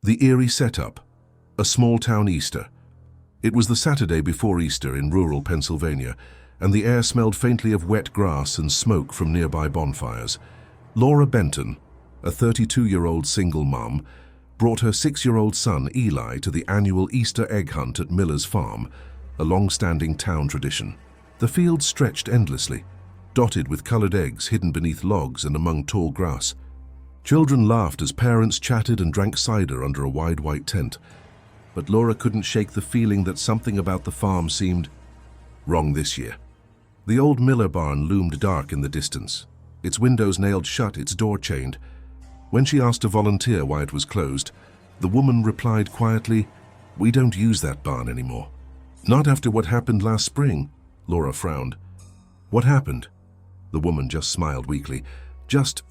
The eerie setup, a small-town Easter. It was the Saturday before Easter in rural Pennsylvania, and the air smelled faintly of wet grass and smoke from nearby bonfires. Laura Benton, a 32-year-old single mom, brought her 6-year-old son Eli to the annual Easter egg hunt at Miller's farm, a long-standing town tradition. The field stretched endlessly, dotted with colored eggs hidden beneath logs and among tall grass. Children laughed as parents chatted and drank cider under a wide white tent. But Laura couldn't shake the feeling that something about the farm seemed wrong this year. The old Miller barn loomed dark in the distance, its windows nailed shut, its door chained. When she asked a volunteer why it was closed, the woman replied quietly, "We don't use that barn anymore." "Not after what happened last spring," Laura frowned. "What happened?" The woman just smiled weakly. "Just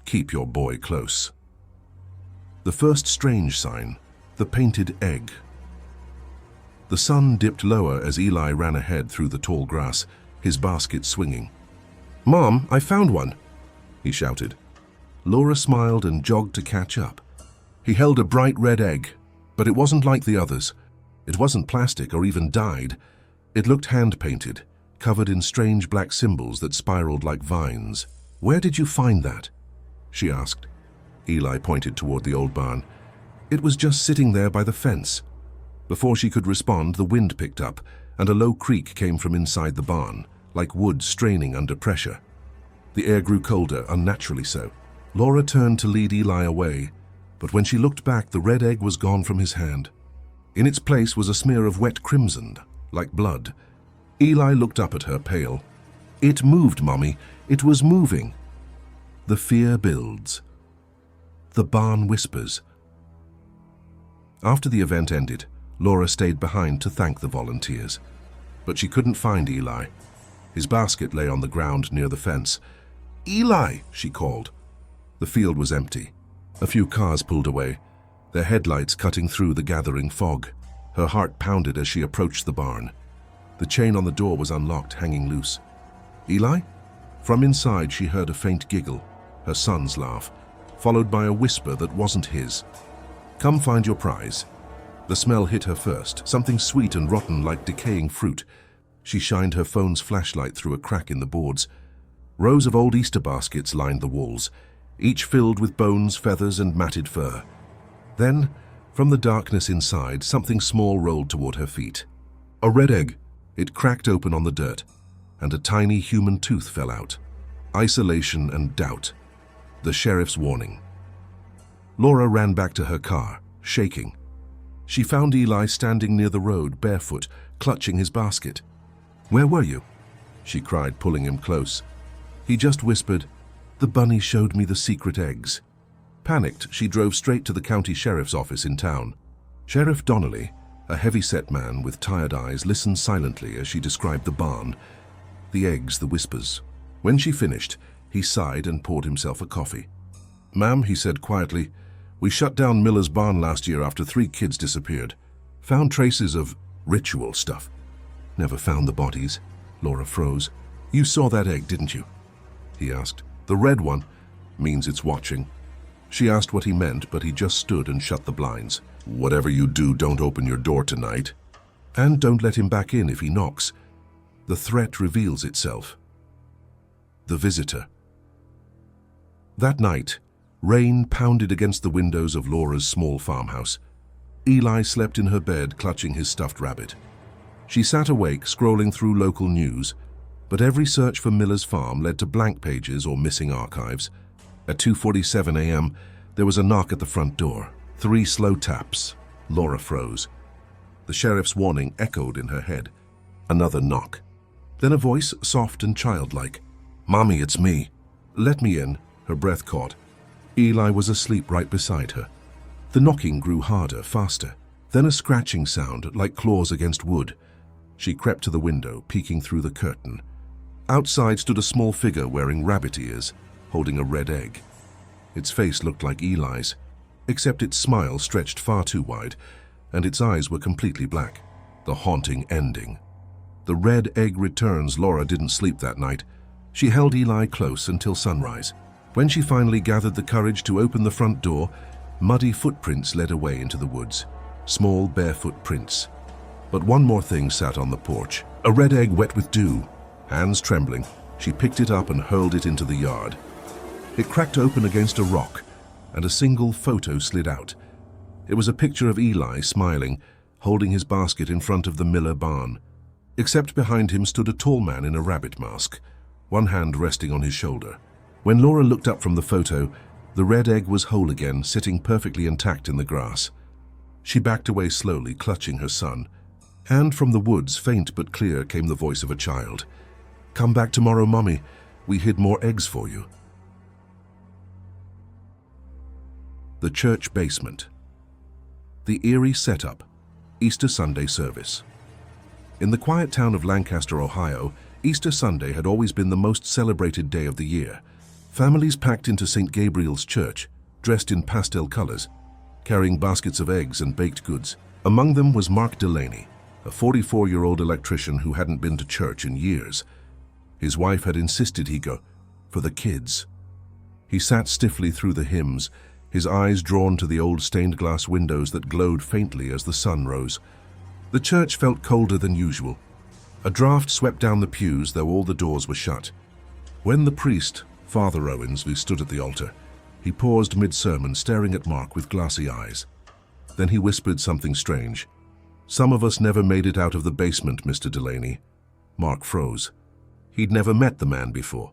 keep your boy close." The first strange sign, the painted egg. The sun dipped lower as Eli ran ahead through the tall grass, his basket swinging. "Mom, I found one," he shouted. Laura smiled and jogged to catch up. He held a bright red egg, but it wasn't like the others. It wasn't plastic or even dyed. It looked hand-painted, covered in strange black symbols that spiraled like vines. "Where did you find that?" she asked. Eli pointed toward the old barn. "It was just sitting there by the fence." Before she could respond, the wind picked up, and a low creak came from inside the barn, like wood straining under pressure. The air grew colder, unnaturally so. Laura turned to lead Eli away, but when she looked back, the red egg was gone from his hand. In its place was a smear of wet crimson, like blood. Eli looked up at her, pale. "It moved, Mommy. It was moving." The fear builds. The barn whispers. After the event ended, Laura stayed behind to thank the volunteers. But she couldn't find Eli. His basket lay on the ground near the fence. "Eli!" she called. The field was empty. A few cars pulled away, their headlights cutting through the gathering fog. Her heart pounded as she approached the barn. The chain on the door was unlocked, hanging loose. "Eli?" From inside, she heard a faint giggle, her son's laugh, followed by a whisper that wasn't his. "Come find your prize." The smell hit her first, something sweet and rotten like decaying fruit. She shined her phone's flashlight through a crack in the boards. Rows of old Easter baskets lined the walls, each filled with bones, feathers, and matted fur. Then, from the darkness inside, something small rolled toward her feet. A red egg. It cracked open on the dirt, and a tiny human tooth fell out. Isolation and doubt. The sheriff's warning. Laura ran back to her car, shaking. She found Eli standing near the road, barefoot, clutching his basket. "Where were you?" she cried, pulling him close. He just whispered, "The bunny showed me the secret eggs." Panicked, she drove straight to the county sheriff's office in town. Sheriff Donnelly, a heavy-set man with tired eyes, listened silently as she described the barn, the eggs, the whispers. When she finished, he sighed and poured himself a coffee. "Ma'am," he said quietly, "we shut down Miller's barn last year after 3 kids disappeared. Found traces of ritual stuff." "Never found the bodies." Laura froze. "You saw that egg, didn't you?" he asked. "The red one means it's watching." She asked what he meant, but he just stood and shut the blinds. "Whatever you do, don't open your door tonight. And don't let him back in if he knocks." The threat reveals itself. The visitor. That night, rain pounded against the windows of Laura's small farmhouse. Eli slept in her bed, clutching his stuffed rabbit. She sat awake, scrolling through local news, but every search for Miller's farm led to blank pages or missing archives. At 2:47 a.m., there was a knock at the front door. 3 slow taps. Laura froze. The sheriff's warning echoed in her head. Another knock. Then a voice, soft and childlike. "Mommy, it's me." "Let me in." Her breath caught. Eli was asleep right beside her. The knocking grew harder, faster. Then a scratching sound, like claws against wood. She crept to the window, peeking through the curtain. Outside stood a small figure wearing rabbit ears, holding a red egg. Its face looked like Eli's, except its smile stretched far too wide, and its eyes were completely black. The haunting ending. The red egg returns. Laura didn't sleep that night. She held Eli close until sunrise. When she finally gathered the courage to open the front door, Muddy footprints led away into the woods, small barefoot prints. But one more thing sat on the porch, a red egg wet with dew. Hands trembling, she picked it up and hurled it into the yard. It cracked open against a rock, and a single photo slid out. It was a picture of Eli smiling, holding his basket in front of the Miller barn. Except behind him stood a tall man in a rabbit mask, one hand resting on his shoulder. When Laura looked up from the photo, the red egg was whole again, sitting perfectly intact in the grass. She backed away slowly, clutching her son. And from the woods, faint but clear, came the voice of a child. "Come back tomorrow, Mommy. We hid more eggs for you." The church basement. The eerie setup. Easter Sunday service. In the quiet town of Lancaster, Ohio, Easter Sunday had always been the most celebrated day of the year. Families packed into St. Gabriel's Church, dressed in pastel colors, carrying baskets of eggs and baked goods. Among them was Mark Delaney, a 44-year-old electrician who hadn't been to church in years. His wife had insisted he go, for the kids. He sat stiffly through the hymns, his eyes drawn to the old stained glass windows that glowed faintly as the sun rose. The church felt colder than usual. A draft swept down the pews, though all the doors were shut. When the priest, Father Owens, who stood at the altar, he paused mid-sermon, staring at Mark with glassy eyes. Then he whispered something strange. "Some of us never made it out of the basement, Mr. Delaney." Mark froze. He'd never met the man before.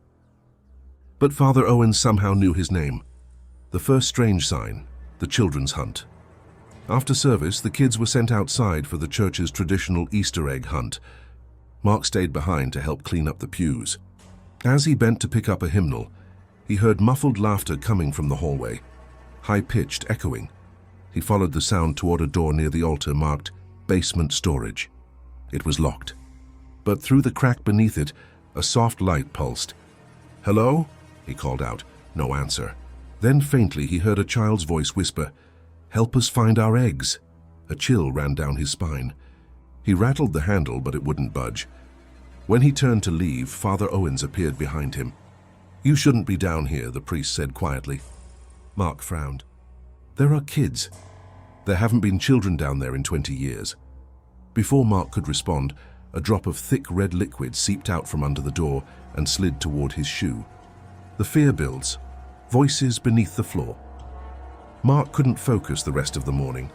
But Father Owens somehow knew his name. The first strange sign, the children's hunt. After service, the kids were sent outside for the church's traditional Easter egg hunt. Mark stayed behind to help clean up the pews. As he bent to pick up a hymnal, he heard muffled laughter coming from the hallway, high-pitched, echoing. He followed the sound toward a door near the altar marked "Basement Storage." It was locked. But through the crack beneath it, a soft light pulsed. "Hello?" he called out. No answer. Then faintly he heard a child's voice whisper, "Help us find our eggs." A chill ran down his spine. He rattled the handle, but it wouldn't budge. When he turned to leave, Father Owens appeared behind him. "You shouldn't be down here," the priest said quietly. Mark frowned. "There are kids. There haven't been children down there in 20 years. Before Mark could respond, a drop of thick red liquid seeped out from under the door and slid toward his shoe. The fear builds. Voices beneath the floor. Mark couldn't focus the rest of the morning.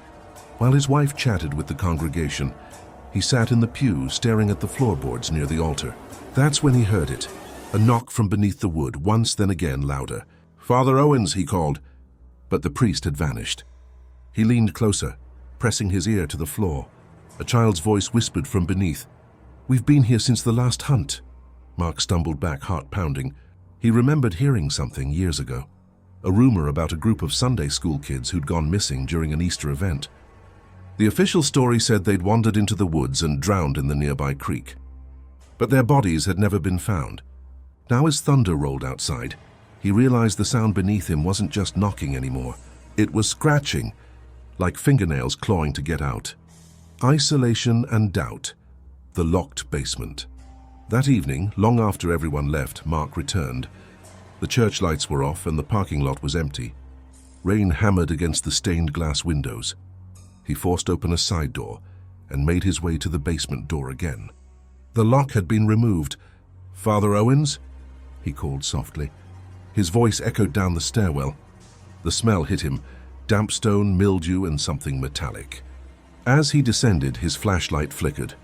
While his wife chatted with the congregation, he sat in the pew staring at the floorboards near the altar. That's when he heard it. A knock from beneath the wood, once then again louder. "Father Owens," he called. But the priest had vanished. He leaned closer, pressing his ear to the floor. A child's voice whispered from beneath. "We've been here since the last hunt." Mark stumbled back, heart pounding. He remembered hearing something years ago. A rumor about a group of Sunday school kids who'd gone missing during an Easter event. The official story said they'd wandered into the woods and drowned in the nearby creek. But their bodies had never been found. Now as thunder rolled outside, he realized the sound beneath him wasn't just knocking anymore. It was scratching, like fingernails clawing to get out. Isolation and doubt. The locked basement. That evening, long after everyone left, Mark returned. The church lights were off and the parking lot was empty. Rain hammered against the stained glass windows. He forced open a side door and made his way to the basement door again. The lock had been removed. "Father Owens?" he called softly. His voice echoed down the stairwell. The smell hit him, damp stone, mildew, and something metallic. As he descended, his flashlight flickered.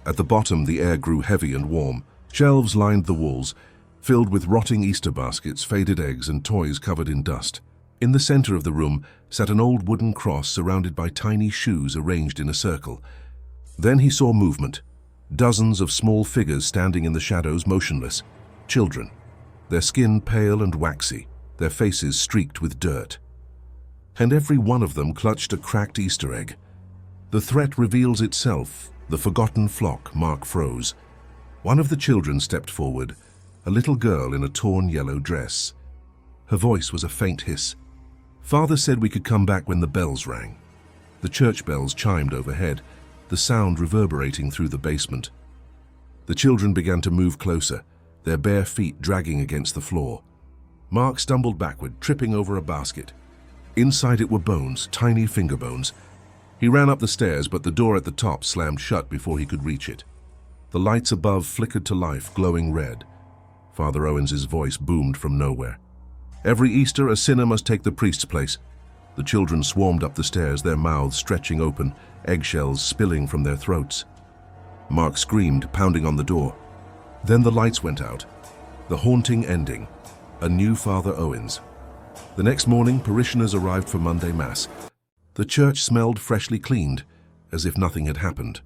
At the bottom, the air grew heavy and warm. Shelves lined the walls, filled with rotting Easter baskets, faded eggs, and toys covered in dust. In the center of the room sat an old wooden cross surrounded by tiny shoes arranged in a circle. Then he saw movement. Dozens of small figures standing in the shadows, motionless. Children. Their skin pale and waxy, their faces streaked with dirt. And every one of them clutched a cracked Easter egg. The threat reveals itself. The forgotten flock. Mark froze. One of the children stepped forward, a little girl in a torn yellow dress. Her voice was a faint hiss. "Father said we could come back when the bells rang." The church bells chimed overhead, the sound reverberating through the basement. The children began to move closer, their bare feet dragging against the floor. Mark stumbled backward, tripping over a basket. Inside it were bones, tiny finger bones. He ran up the stairs, but the door at the top slammed shut before he could reach it. The lights above flickered to life, glowing red. Father Owens's voice boomed from nowhere. Every Easter, a sinner must take the priest's place. The children swarmed up the stairs, their mouths stretching open, eggshells spilling from their throats. Mark screamed, pounding on the door. Then the lights went out. The haunting ending. A new Father Owens. The next morning, parishioners arrived for Monday Mass. The church smelled freshly cleaned, as if nothing had happened.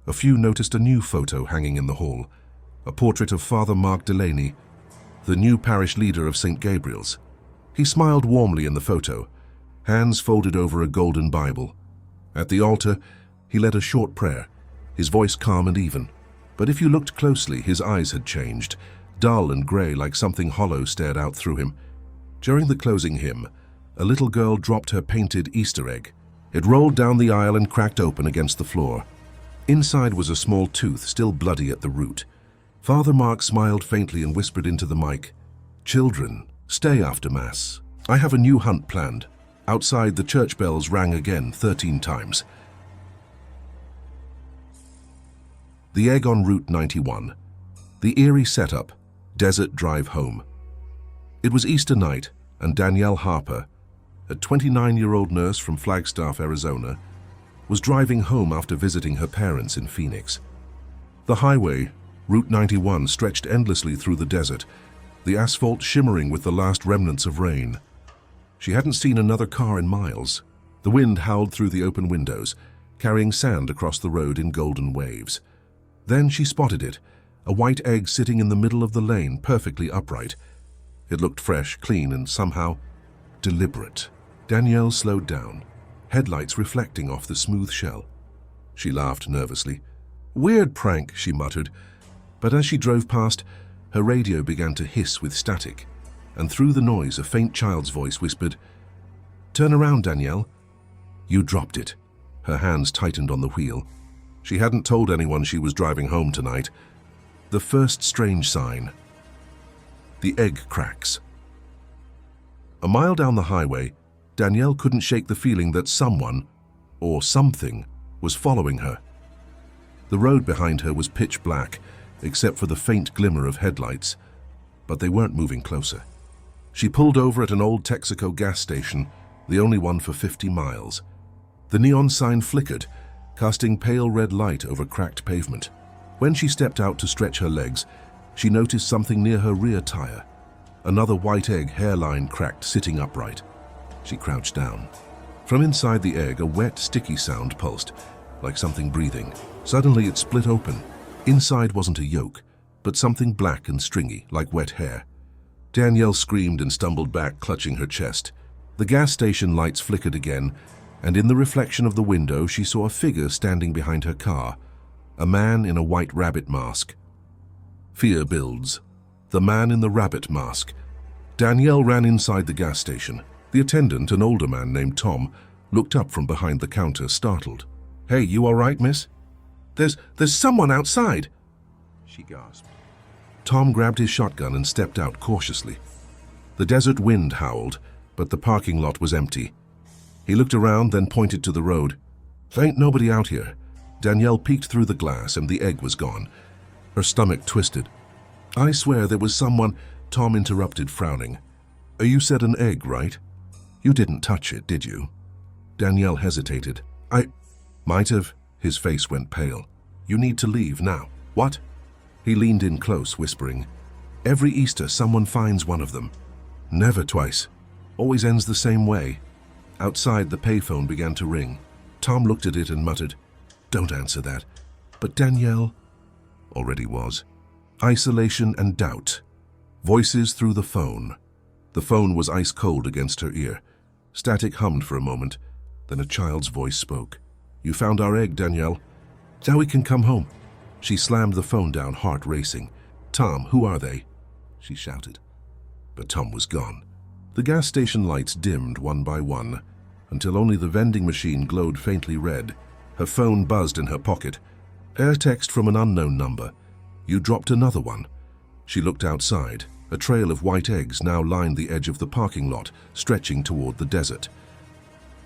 A few noticed a new photo hanging in the hall, a portrait of Father Mark Delaney, the new parish leader of St. Gabriel's. He smiled warmly in the photo, hands folded over a golden Bible. At the altar, he led a short prayer, his voice calm and even. But if you looked closely, his eyes had changed, dull and grey, like something hollow stared out through him. During the closing hymn, a little girl dropped her painted Easter egg. It rolled down the aisle and cracked open against the floor. Inside was a small tooth, still bloody at the root. Father Mark smiled faintly and whispered into the mic, "Children, stay after Mass. I have a new hunt planned." Outside, the church bells rang again 13 times. The egg on Route 91. The eerie setup. Desert drive home. It was Easter night, and Danielle Harper, a 29-year-old nurse from Flagstaff, Arizona, was driving home after visiting her parents in Phoenix. The highway, Route 91, stretched endlessly through the desert, the asphalt shimmering with the last remnants of rain. She hadn't seen another car in miles. The wind howled through the open windows, carrying sand across the road in golden waves. Then she spotted it, a white egg sitting in the middle of the lane, perfectly upright. It looked fresh, clean, and somehow deliberate. Danielle slowed down, headlights reflecting off the smooth shell. She laughed nervously. "Weird prank," she muttered. But as she drove past, her radio began to hiss with static, and through the noise a faint child's voice whispered, "Turn around, Danielle." "You dropped it." Her hands tightened on the wheel. She hadn't told anyone she was driving home tonight. The first strange sign. The egg cracks. A mile down the highway, Danielle couldn't shake the feeling that someone, or something, was following her. The road behind her was pitch black, except for the faint glimmer of headlights, but they weren't moving closer. She pulled over at an old Texaco gas station, the only one for 50 miles. The neon sign flickered, casting pale red light over cracked pavement. When she stepped out to stretch her legs, she noticed something near her rear tire. Another white egg, hairline cracked, sitting upright. She crouched down. From inside the egg, a wet, sticky sound pulsed, like something breathing. Suddenly it split open. Inside wasn't a yolk, but something black and stringy, like wet hair. Danielle screamed and stumbled back, clutching her chest. The gas station lights flickered again, and in the reflection of the window she saw a figure standing behind her car, a man in a white rabbit mask. Fear builds. The man in the rabbit mask. Danielle ran inside the gas station. The attendant, an older man named Tom, looked up from behind the counter, startled. "Hey, you all right, miss?" There's someone outside," she gasped. Tom grabbed his shotgun and stepped out cautiously. The desert wind howled, but the parking lot was empty. He looked around, then pointed to the road. "There ain't nobody out here." Danielle peeked through the glass and the egg was gone. Her stomach twisted. "I swear there was someone," Tom interrupted, frowning. "You said an egg, right? You didn't touch it, did you?" Danielle hesitated. "I might have." His face went pale. "You need to leave now." "What?" He leaned in close, whispering, "Every Easter someone finds one of them. Never twice. Always ends the same way." Outside, the payphone began to ring. Tom looked at it and muttered, "Don't answer that." But Danielle already was. Isolation and doubt. Voices through the phone. The phone was ice cold against her ear. Static hummed for a moment. Then a child's voice spoke. "You found our egg, Danielle. Now we can come home." She slammed the phone down, heart racing. "Tom, who are they?" she shouted. But Tom was gone. The gas station lights dimmed one by one, until only the vending machine glowed faintly red. Her phone buzzed in her pocket. Air text from an unknown number. "You dropped another one." She looked outside. A trail of white eggs now lined the edge of the parking lot, stretching toward the desert.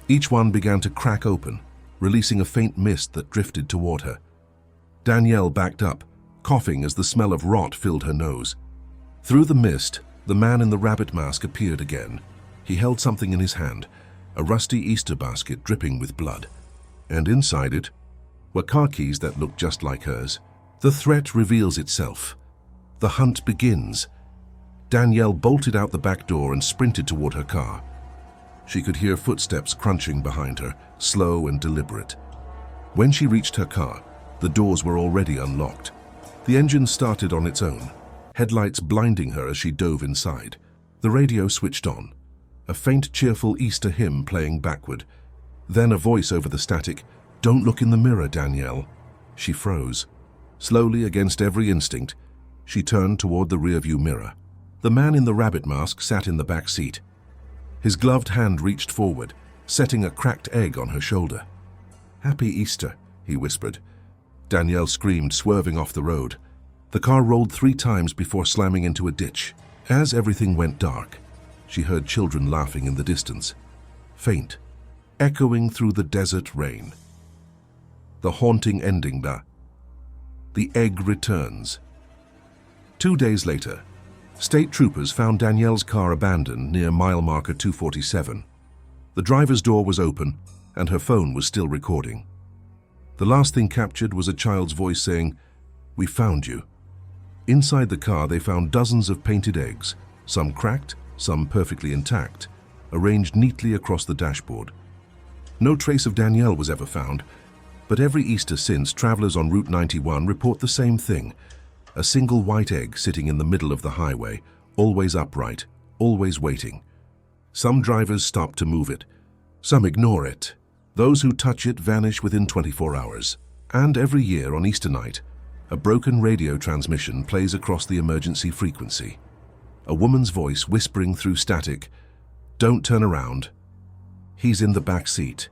Each one began to crack open, releasing a faint mist that drifted toward her. Danielle backed up, coughing as the smell of rot filled her nose. Through the mist, the man in the rabbit mask appeared again. He held something in his hand, a rusty Easter basket dripping with blood. And inside it were car keys that looked just like hers. The threat reveals itself. The hunt begins. Danielle bolted out the back door and sprinted toward her car. She could hear footsteps crunching behind her, slow and deliberate. When she reached her car, the doors were already unlocked. The engine started on its own, headlights blinding her as she dove inside. The radio switched on, a faint, cheerful Easter hymn playing backward. Then a voice over the static, "Don't look in the mirror, Danielle." She froze. Slowly, against every instinct, she turned toward the rearview mirror. The man in the rabbit mask sat in the back seat. His gloved hand reached forward, setting a cracked egg on her shoulder. "Happy Easter," he whispered. Danielle screamed, swerving off the road. The car rolled 3 times before slamming into a ditch. As everything went dark, she heard children laughing in the distance, faint, echoing through the desert rain. The haunting ending. The egg returns. 2 days later, state troopers found Danielle's car abandoned near mile marker 247. The driver's door was open, and her phone was still recording. The last thing captured was a child's voice saying, "We found you." Inside the car, they found dozens of painted eggs, some cracked, some perfectly intact, arranged neatly across the dashboard. No trace of Danielle was ever found, but every Easter since, travelers on Route 91 report the same thing: a single white egg sitting in the middle of the highway, always upright, always waiting. Some drivers stop to move it, some ignore it. Those who touch it vanish within 24 hours. And every year on Easter night, a broken radio transmission plays across the emergency frequency. A woman's voice whispering through static, "Don't turn around. He's in the back seat."